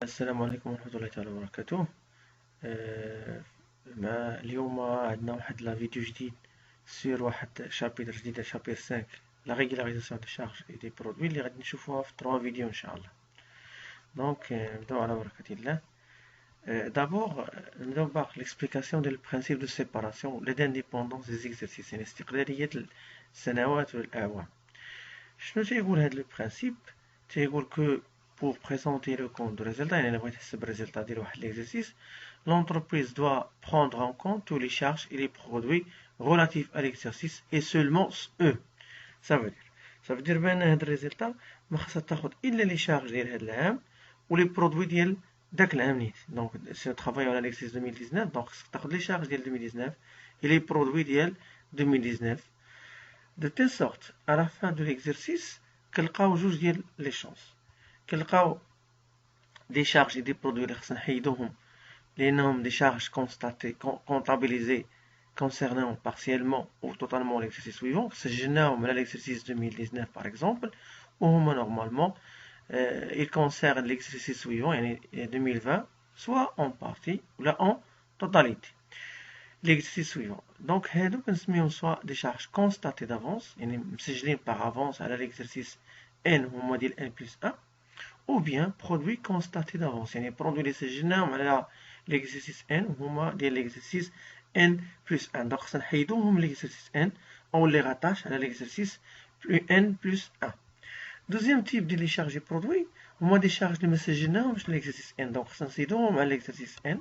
السلام عليكم ورحمة الله تعالى وبركاته. اليوم عندنا واحد لا فيديو جديد سير واحد شابيتر جديد شابيتر 5 لا ريغولاريزاسيون دو شارج اي دي برودوي اللي غادي نشوفوها في 3 فيديو ان شاء الله. دونك نبداو على بركة الله. دابور نبداو باغ ليكسبليكاسيون ديال البرانسيب دو سيباراسيون لي دانديبوندونس دي زيكزارسيس، يعني استقلالية السنوات والأعوام. شنو تيقول هاد لو برانسيب؟ تيقول كو pour présenter le compte de résultat, résultat de l'exercice, l'entreprise doit prendre en compte tous les charges et les produits relatifs à l'exercice et seulement eux. Ça veut dire ben هذا الريزلتا ما خاصها تاخذ الا لي شارج ديال هذا العام ولي برودوي ديال داك العام نيت. دونك سي ترافايو على ليكسيس 2019، دونك خاصك تاخذ لي شارج ديال 2019 et les produits ديال 2019 de telle sorte à la fin de l'exercice كنلقاو جوج ديال لي شونس. كنلقاو دي شارج اي دي برودوي اللي خصنا نحيدوهم لانهم دي شارج كونستاتي كونطابيليزي concernant partiellement ou totalement l'exercice suivant, سجلناهم على l'exercice 2019 par exemple, وهما normalement ils concernent l'exercice suivant يعني 2020 soit en partie ou là en totalité l'exercice suivant. Donc هادو كنسميهم soit des charges constatées d'avance يعني مسجلين par avance على l'exercice n هما ديال n plus 1, ou bien produit constaté d'avance يعني produit اللي سجلناهم على l'exercice n هما ديال l'exercice n plus 1. donc خصنا نحيدوهم l'exercice n او les rattache على l'exercice n plus 1. deuxième type ديال les charges produits هما des charges اللي ما سجلناهمش l'exercice n, donc خصنا نزيدوهم على l'exercice n.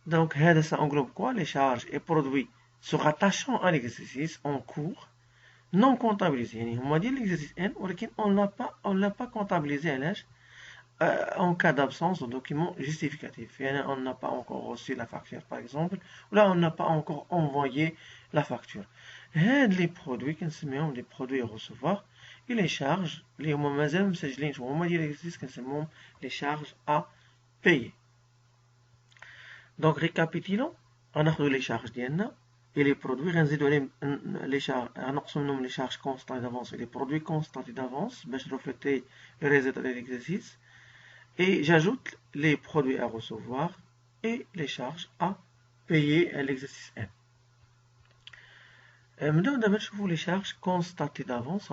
donc هذا ça englobe quoi? les charges et produits se rattachant à l'exercice en cours non comptabilisé يعني هما ديال l'exercice n ولكن on l'a pas comptabilisé علاش en cas d'absence de document justificatif. يعني on n'a pas encore reçu la facture par exemple, ou là on n'a pas encore envoyé la facture. هاد les produits كنسميهم les produits à recevoir et les charges اللي هما مازال مسجلين هما ديال l'exercice كنسميهم les charges à payer. donc récapitulons غناخدو les charges ديالنا et les produits غنزيدو عليهم les charges غنقسمو منهم les charges constatées d'avance et les produits constatés d'avance باش refléter le résultat de l'exercice. Et j'ajoute les produits à recevoir et les charges à payer à l'exercice N. Maintenant, on va les charges constatées d'avance.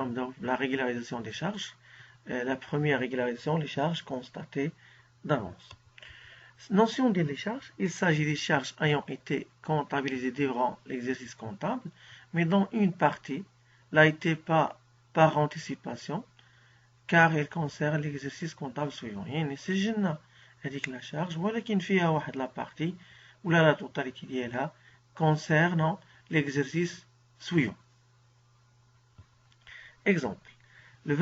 La régularisation des charges. La première régularisation, les charges constatées d'avance. Notion des charges. Il s'agit des charges ayant été comptabilisées durant l'exercice comptable, mais dont une partie l'a été pas par anticipation, car elle concerne l'exercice comptable suivant. يعني سجلنا هذيك لا شارج ولكن فيها واحد لا بارتي ولا لا توتاليتي ديالها concernant l'exercice suivant. Exemple. Le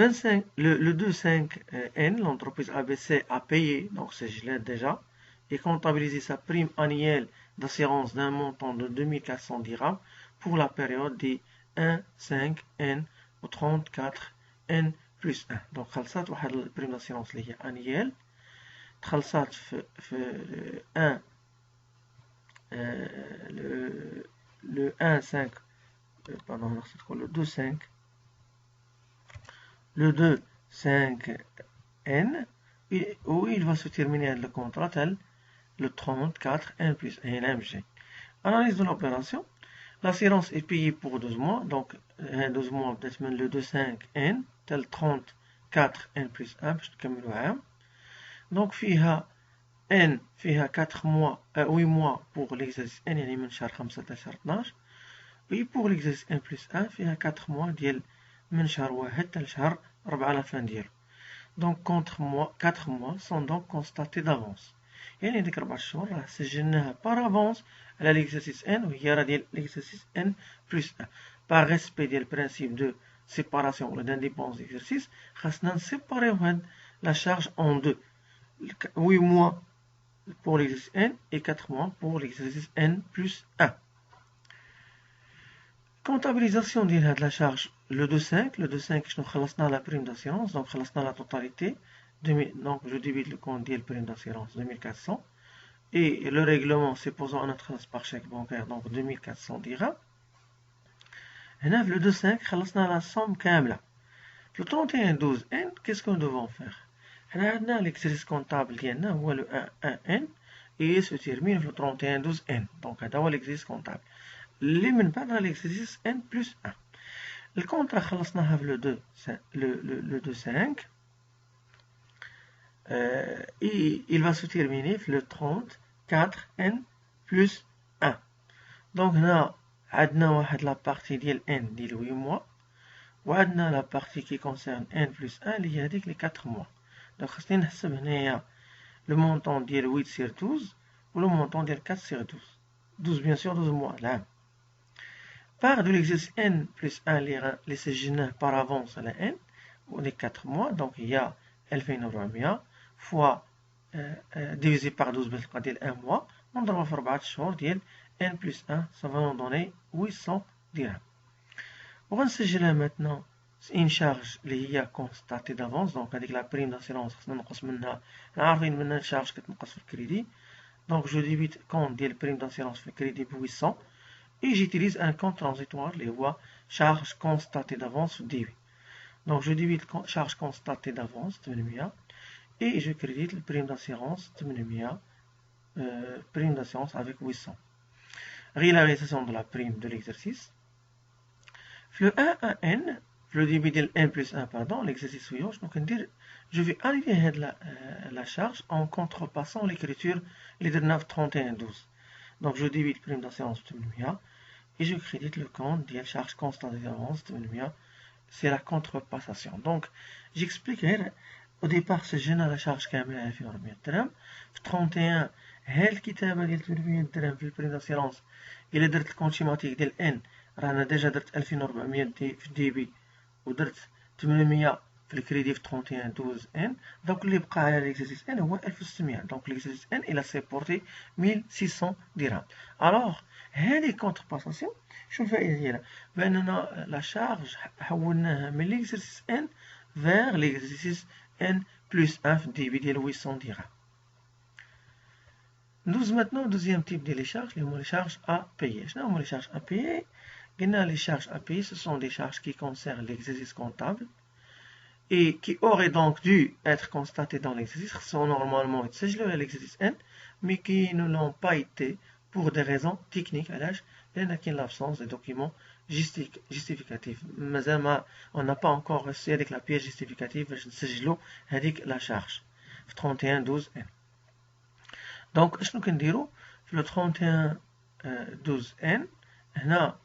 2,5N, l'entreprise ABC a payé, donc c'est déjà, et comptabilisé sa prime annuelle d'assurance d'un montant de 2400 dirhams pour la période des 1,5N au 34N plus 1. donc خلصات واحد البريم داسيرونس اللي هي انيال تخلصات في 1 le 1,5 pardon le 2,5 le 2,5N où il va se terminer le contrat tel le 34N plus 1 LMG. Analyse de l'opération. L'assurance est payée pour 12 mois, donc 12 mois peut-être même le 2,5N tel 34N plus 1 باش نكملو عام. donc فيها N فيها 4 mois 8 mois pour l'exercice N يعني من شهر 5 حتى شهر 12, et pour l'exercice N plus 1 فيها 4 mois ديال من شهر 1 حتى لشهر 4 على فان ديالو. donc 4 mois sont donc constatés d'avance. يعني ديك 4 شهور راه سجلناها par avance على l'exercice N وهي راه ديال l'exercice N plus 1. par respect ديال principe de séparation ou d'indépendance d'exercice, خاصنا نسيباريو هاد la charge en deux. 8 mois pour l'exercice N et 4 mois pour l'exercice N plus 1. comptabilisation ديال هاد la charge le 2,5. le 2,5 شنو خلصنا la prime d'assurance, donc خلصنا la totalité. donc je divise le compte ديال prime d'assurance 2400 et le règlement supposons un autre par chèque bancaire donc 2400 dirhams. هنا في le 2,5 خلصنا la somme كاملة. Le 31,12N, qu'est-ce que nous devons faire? حنا عندنا l'exercice comptable ديالنا هو le 1 et se termine في 31 N. Donc هذا هو l'exercice comptable اللي من بعد l'exercice N plus 1. الكونترا خلصناها في le 2 5 et il va se terminer في le 34 N plus 1. Donc هنا عندنا واحد لا بارتي ديال N ديال 8 mois وعندنا لا بارتي qui concerne N plus 1 اللي هي هذيك لي 4 mois. Donc خصني نحسب هنايا le montant ديال 8 sur 12 و le montant ديال 4 sur 12. 12 bien sûr 12 mois العام. Part de l'exercice N plus 1 اللي سجلناه par avance على N و les 4 mois. Donc il y a 2400 fois divisé par 12 باش تلقى ديال 1 mois ونضربها في 4 شهور ديال N plus 1 ça va nous donner 800 dirhams. وغنسجلها maintenant une charge اللي هي constatée d'avance. Donc هذيك la prime d'assurance خصنا نقص منها عارفين منها الشارج كتنقص في الكريدي. Donc je débite compte ديال prime d'assurance في الكريدي ب 800 et j'utilise un compte transitoire اللي هو charge constatée d'avance في débit. Donc je débite charge constatée d'avance 800 et je crédite le prime d'assurance 800 prime d'assurance avec 800. Régularisation de la prime de l'exercice. Le 1 à N, le débit de N plus 1, pardon, l'exercice suivant, donc je vais annuler la charge en contrepassant l'écriture les 9 31 12. Donc je débite le prime d'assurance de 800 et je crédite le compte de la charge constante d'avance de 800. C'est la contrepassation. Donc j'expliquerai au départ ce gêne à la charge كاملة 2400 درهم. في 31 هاد الكتابة ديال 800 درهم في البريم داسيرونس إلا درت الكونتيماتيك ديال N رانا ديجا درت 2400 في الديبي ودرت 800 في الكريدي في 31 12 N. دونك اللي بقى على ليكزيرسيس N هو 1600. دونك ليكزيرسيس N إلا سيبورتي 1600 درهم. ألوغ هادي كونترباساسيون شنو الفائدة ديالها؟ بأننا لا شارج حولناها من ليكزيرسيس N vers l'exercice N plus 1 في الديبي ديال 800 درهم. ندوز maintenant au deuxième type de les charges اللي هما les charges à payer. شنو هما les charges à payer؟ قلنا les charges à payer ce sont des charges qui concernent l'exercice comptable et qui auraient donc dû être constatées dans l'exercice, qui sont normalement يتسجلوا على l'exercice N mais qui ne l'ont pas été pour des raisons techniques. علاش؟ لأن كاين l'absence de documents justificatifs. مازال ما on n'a pas encore reçu هذيك la pièce justificative باش نسجلوا هذيك la charge في 31 12 N. دونك اشنو كنديرو في لو 31 12 N هنا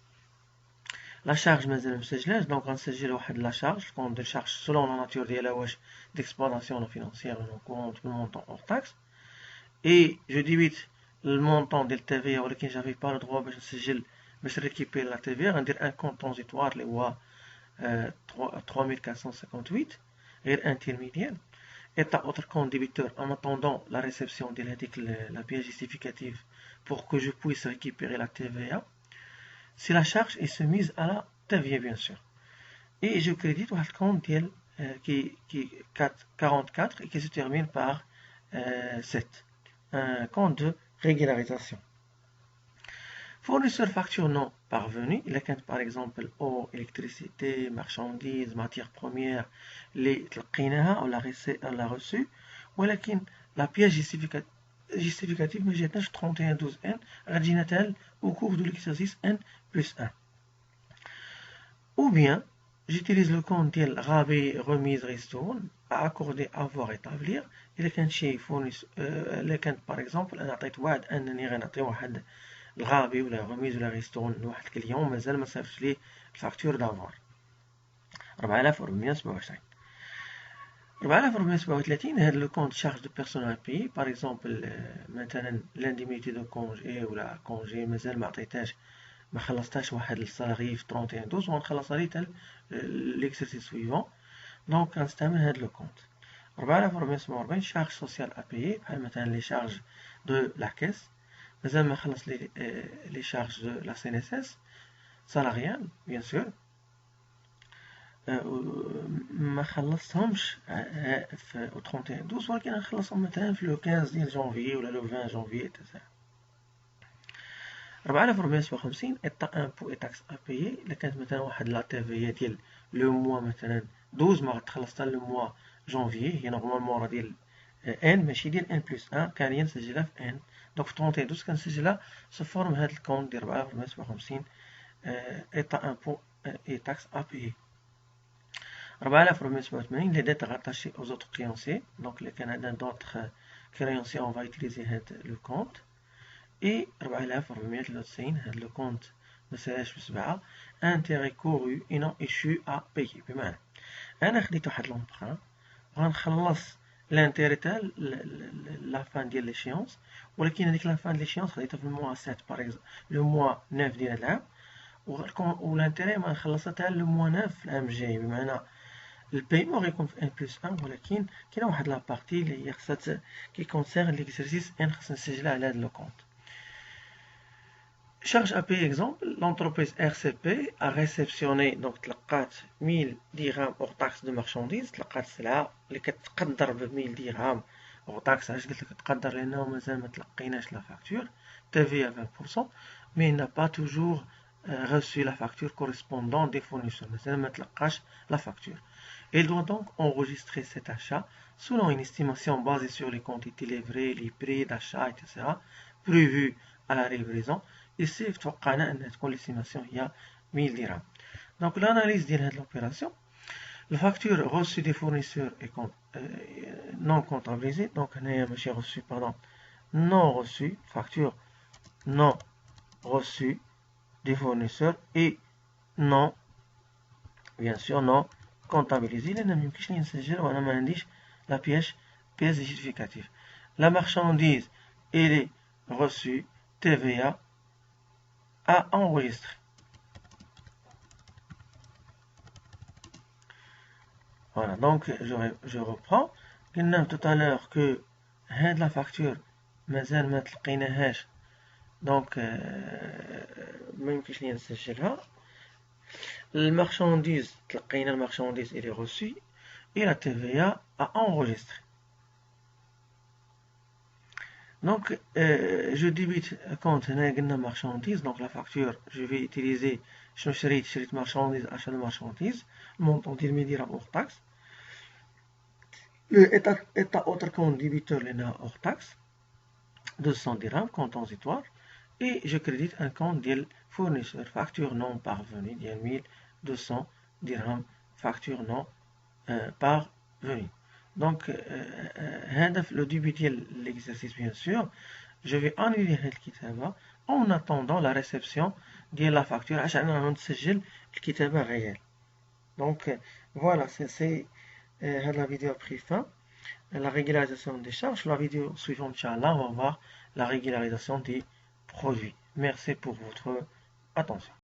لا شارج مازال مسجلاش. دونك غنسجل واحد لا شارج كون دير شارج سولون لا ناتور ديالها واش ديكسبلوطاسيون ولا فينانسيير ولا كونت بالمونطون اور تاكس اي جو ديبيت المونطون ديال التي ولكن جافي با لو دروا باش نسجل باش ريكيبير لا تي في. غندير ان كونت ترانزيتوار اللي هو 3458 غير انترميديير. État autre compte débiteur en attendant la réception de la pièce justificative pour que je puisse récupérer la TVA. Si la charge est soumise à la TVA bien sûr. Et je crédite un compte qui 44 et qui se termine par 7. Un compte de régularisation. Fournisseur facture non parvenu, il y a par exemple eau, électricité, marchandises, matières premières, les تلقيناها ou la reçue, ولكن la pièce justificative ما جاتناش 31 12 N, غتجينا au cours de l'exercice N plus 1. Ou bien j'utilise le compte ديال rabais, remise, ristourne à accorder, avoir, établir. إلا كان شي فورنيس إلا كان par exemple أنا عطيت وعد أنني غنعطي واحد الغابي ولا غميز ولا ريستون لواحد الكليون مازال ما صيفطش ليه الفاكتور دافوار 4427. 4437 هاد لو كونت شارج دو بيرسون ا بي باغ اكزومبل مثلا لانديميتي دو كونجي ولا كونجي مازال ما عطيتهاش ما خلصتهاش واحد الصالاري في 31 12 وغنخلصها ليه حتى ليكسيرسيس سويفون. دونك غنستعمل هاد لو كونت 4447 شارج سوسيال ا بي بحال مثلا لي شارج دو لا كيس مازال ما خلص لي شارج دو لا CNSS سالاريال بيان سور ما خلصتهمش في 31 12 ولكن غنخلصهم مثلا في لو 15 ديال جونفي ولا لو 20 جونفي تاع 4457 ايطا امبو اي تاكس ا بيي. الا كانت مثلا واحد لا تي في ديال لو موا مثلا 12 ما غتخلص حتى لو موا جونفي هي نورمالمون راه ديال ان ماشي ديال ان بلس ان، كان هي نسجلها في ان. دونك في 32 كنسجلها سو فورم هاد الكونت ديال 4057 ايتا امبو اي تاكس ا بيي. 4087 les dettes rattachées aux autres créanciers. Donc, les Canadiens d'autres créanciers, on va utiliser le compte. Et 4490 le compte ما سالاش بسبعة intérêt couru et non échu à payer. بمعنى أنا خديت واحد لومبران وغنخلص لانتيري تاع لا فان ديال ليشيونس، ولكن هذيك لا فان ديال ليشيونس خديتها في الموا 7 باغ اكزومبل لو موا 9 ديال هاد العام، والانتيري ما نخلصها تاع لو موا 9 في العام الجاي. بمعنى البايمون غيكون في ان بلس ان، ولكن كاينه واحد لابارتي اللي هي خصها كي كونسيرن ليكزارسيس ان خصنا نسجلها على هاد لو كونت. Charge à payer exemple, l'entreprise RCP a réceptionné, donc تلقات 1000 dirhams hors taxe de marchandises. تلقات السلعة اللي كتقدر ب 1000 dirhams hors taxe. علاش قلت لك تقدر؟ لأنه مازال ما تلقيناش لا فاكتور TVA 20%, mais il n'a pas toujours reçu la facture correspondant des fournisseurs. مازال ما تلقاش la facture. Il doit donc enregistrer cet achat selon une estimation basée sur les quantités livrées, les prix d'achat, etc. prévus à la livraison. Ici, توقعنا أن تكون l'estimation هي 1000 dirhams. Donc l'analyse ديال هاد l'opération, la facture reçue des fournisseurs est non comptabilisée. Donc هنايا ماشي reçu, pardon, non reçu, facture non reçue des fournisseurs et non, bien sûr, non comptabilisée. لأن ميمكنش لي نسجل وأنا ما عنديش la pièce justificative. La marchandise elle est reçue TVA à enregistrer. Voilà, donc je reprends. قلنا tout à l'heure que هاد la facture مازال ما تلقيناهاش، donc ما يمكنش لي نسجلها. المارشانديز تلقينا المارشانديز elle est reçue et la TVA à enregistrer. Donc je débite compte هنا قلنا marchandise, donc la facture je vais utiliser شنو شريت marchandise, achat de marchandise, montant ديال 1000 dirhams hors taxe. Le état autre compte débiteur لنا hors taxe 200 dirhams compte transitoire, et je crédite un compte ديال fournisseur facture non parvenue ديال 1200 dirhams facture non parvenue. Donc هدف le début ديال l'exercice bien sûr je vais annuler هاد الكتابة en attendant la réception ديال la facture عشان أنا نسجل الكتابة غير. Donc voilà, c'est la vidéo a pris fin. La régularisation des charges. La vidéo suivante, Inch'Allah, on va voir la régularisation des produits. Merci pour votre attention.